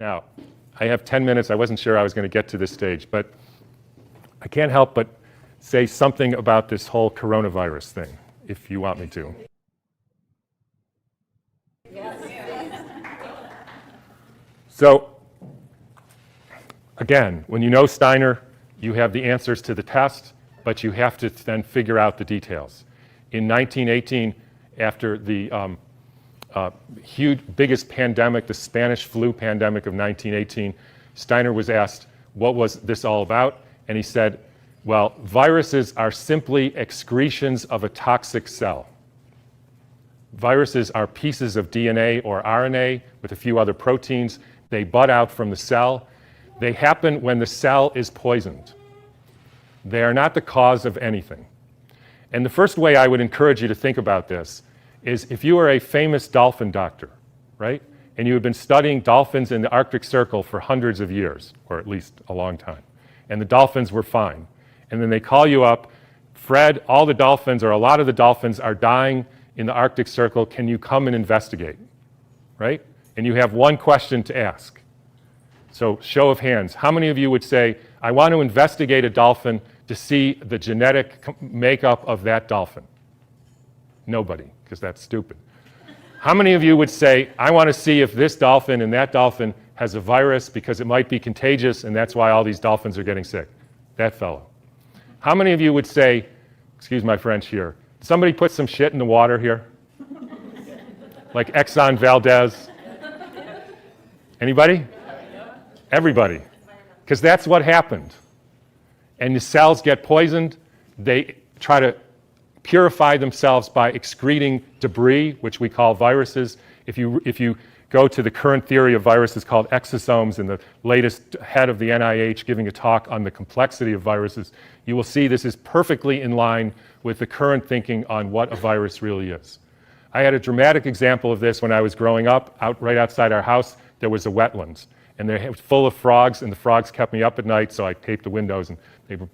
Now, I have 10 minutes. I wasn't sure I was going to get to this stage, but I can't help but say something about this whole coronavirus thing, if you want me to. So, again, when you know Steiner, you have the answers to the test, but you have to then figure out the details. In 1918, after the biggest pandemic, the Spanish flu pandemic of 1918, Steiner was asked, what was this all about? And he said, well, viruses are simply excretions of a toxic cell. Viruses are pieces of DNA or RNA with a few other proteins. They bud out from the cell. They happen when the cell is poisoned. They are not the cause of anything. And the first way I would encourage you to think about this is if you are a famous dolphin doctor, right? And you have been studying dolphins in the Arctic Circle for hundreds of years, or at least a long time, and the dolphins were fine. And then they call you up, Fred, all the dolphins or a lot of the dolphins are dying in the Arctic Circle. Can you come and investigate, right? And you have one question to ask. So show of hands, how many of you would say, I want to investigate a dolphin to see the genetic makeup of that dolphin? Nobody, because that's stupid. How many of you would say, I want to see if this dolphin and that dolphin has a virus because it might be contagious and that's why all these dolphins are getting sick? That fellow. How many of you would say, excuse my French here, somebody put some shit in the water here? Like Exxon Valdez? Anybody? Everybody. Because that's what happened. And the cells get poisoned. They try to purify themselves by excreting debris, which we call viruses. If you go to the current theory of viruses called exosomes, and the latest head of the NIH giving a talk on the complexity of viruses, you will see this is perfectly in line with the current thinking on what a virus really is. I had a dramatic example of this when I was growing up. Right outside our house, there was a wetlands. And they were full of frogs, and the frogs kept me up at night, so I taped the windows, and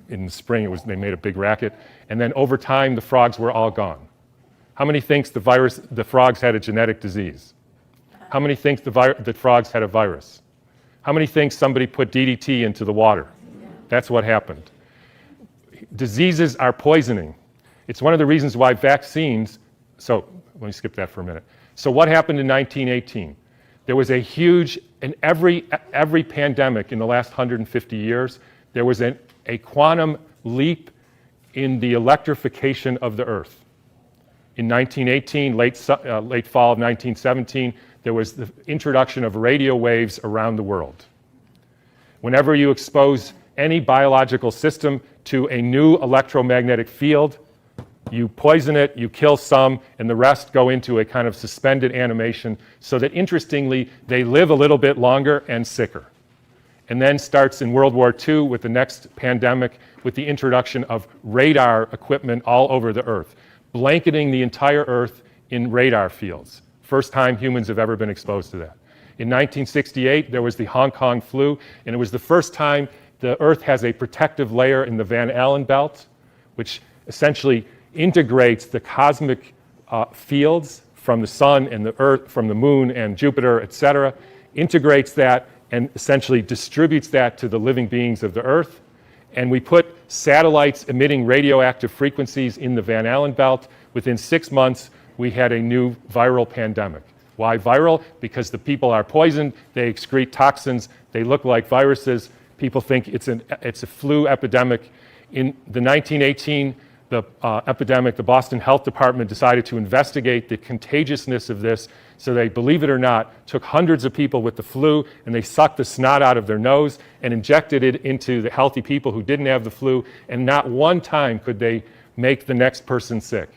in the spring they made a big racket. And then over time, the frogs were all gone. How many thinks the frogs had a genetic disease? How many thinks the frogs had a virus? How many thinks somebody put DDT into the water? That's what happened. Diseases are poisoning. It's one of the reasons why vaccines, so let me skip that for a minute. So what happened in 1918? There was a huge, in every pandemic in the last 150 years, there was a quantum leap in the electrification of the Earth. In 1918, late fall of 1917, there was the introduction of radio waves around the world. Whenever you expose any biological system to a new electromagnetic field, you poison it, you kill some, and the rest go into a kind of suspended animation so that, interestingly, they live a little bit longer and sicker. And then starts in World War II with the next pandemic with the introduction of radar equipment all over the Earth, blanketing the entire Earth in radar fields. First time humans have ever been exposed to that. In 1968, there was the Hong Kong flu, and it was the first time the Earth has a protective layer in the Van Allen belt, which essentially integrates the cosmic fields from the sun and the Earth, from the moon and Jupiter, etc., integrates that and essentially distributes that to the living beings of the Earth. And we put satellites emitting radioactive frequencies in the Van Allen belt. Within 6 months, we had a new viral pandemic. Why viral? Because the people are poisoned, they excrete toxins, they look like viruses. People think it's a flu epidemic. In the 1918 epidemic, the Boston Health Department decided to investigate the contagiousness of this. So they, believe it or not, took hundreds of people with the flu and they sucked the snot out of their nose and injected it into the healthy people who didn't have the flu, and not one time could they make the next person sick.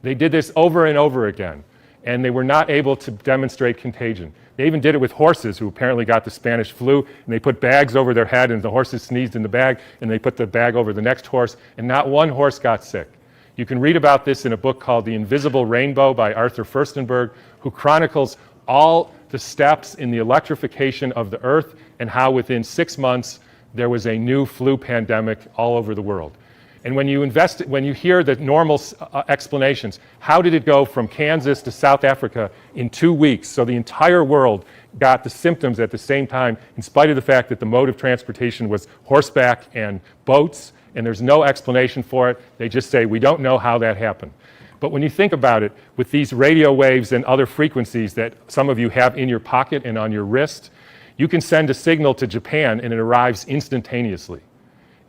They did this over and over again, and they were not able to demonstrate contagion. They even did it with horses who apparently got the Spanish flu, and they put bags over their head, and the horses sneezed in the bag, and they put the bag over the next horse, and not one horse got sick. You can read about this in a book called The Invisible Rainbow by Arthur Furstenberg, who chronicles all the steps in the electrification of the Earth and how within 6 months there was a new flu pandemic all over the world. And when you hear the normal explanations, how did it go from Kansas to South Africa in 2 weeks? So the entire world got the symptoms at the same time, in spite of the fact that the mode of transportation was horseback and boats, and there's no explanation for it. They just say, we don't know how that happened. But when you think about it, with these radio waves and other frequencies that some of you have in your pocket and on your wrist, you can send a signal to Japan and it arrives instantaneously.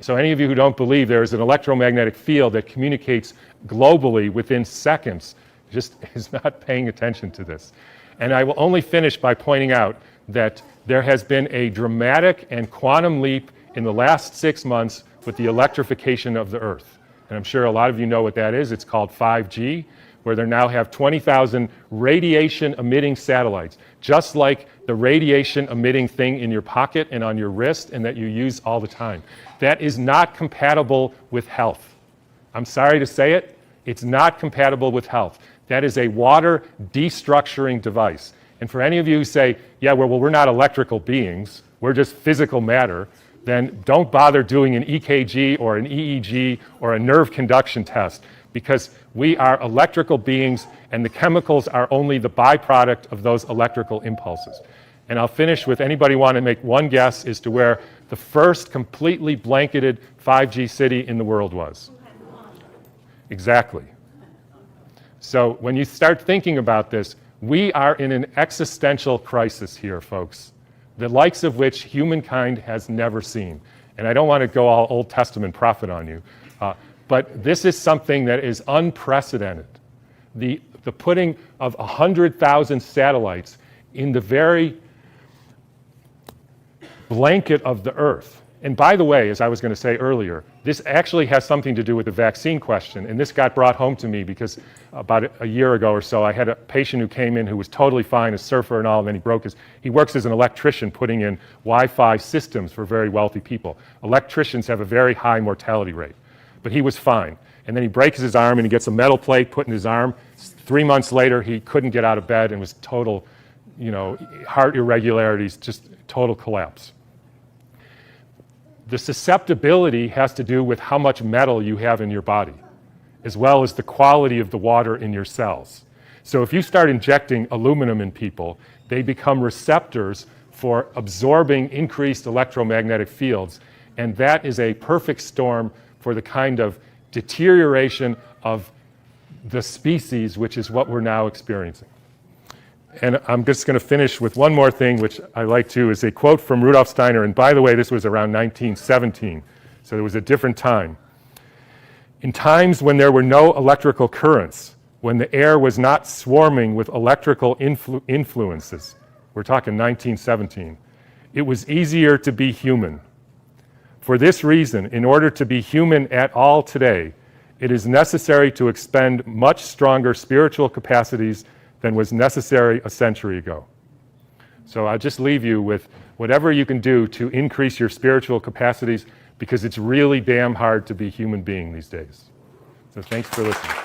So any of you who don't believe there is an electromagnetic field that communicates globally within seconds just is not paying attention to this. And I will only finish by pointing out that there has been a dramatic and quantum leap in the last 6 months with the electrification of the Earth. And I'm sure a lot of you know what that is. It's called 5G, where they now have 20,000 radiation-emitting satellites, just like the radiation-emitting thing in your pocket and on your wrist and that you use all the time. That is not compatible with health. I'm sorry to say it, it's not compatible with health. That is a water destructuring device. And for any of you who say, yeah, well, we're not electrical beings, we're just physical matter, then don't bother doing an EKG or an EEG or a nerve conduction test, because we are electrical beings and the chemicals are only the byproduct of those electrical impulses. And I'll finish with, anybody want to make one guess as to where the first completely blanketed 5G city in the world was? Exactly. So when you start thinking about this, we are in an existential crisis here, folks, the likes of which humankind has never seen. And I don't want to go all Old Testament prophet on you, but this is something that is unprecedented. The putting of 100,000 satellites in the very blanket of the Earth. And by the way, as I was going to say earlier, this actually has something to do with the vaccine question. And this got brought home to me because about a year ago or so, I had a patient who came in who was totally fine, a surfer and all, and then he works as an electrician putting in Wi-Fi systems for very wealthy people. Electricians have a very high mortality rate, but he was fine. And then he breaks his arm and he gets a metal plate put in his arm. 3 months later, he couldn't get out of bed and was total, heart irregularities, just total collapse. The susceptibility has to do with how much metal you have in your body, as well as the quality of the water in your cells. So if you start injecting aluminum in people, they become receptors for absorbing increased electromagnetic fields, and that is a perfect storm for the kind of deterioration of the species, which is what we're now experiencing. And I'm just going to finish with one more thing, which I like to, is a quote from Rudolf Steiner. And by the way, this was around 1917, so it was a different time. In times when there were no electrical currents, when the air was not swarming with electrical influences, we're talking 1917, it was easier to be human. For this reason, in order to be human at all today, it is necessary to expend much stronger spiritual capacities than was necessary a century ago. So I'll just leave you with whatever you can do to increase your spiritual capacities, because it's really damn hard to be a human being these days. So thanks for listening.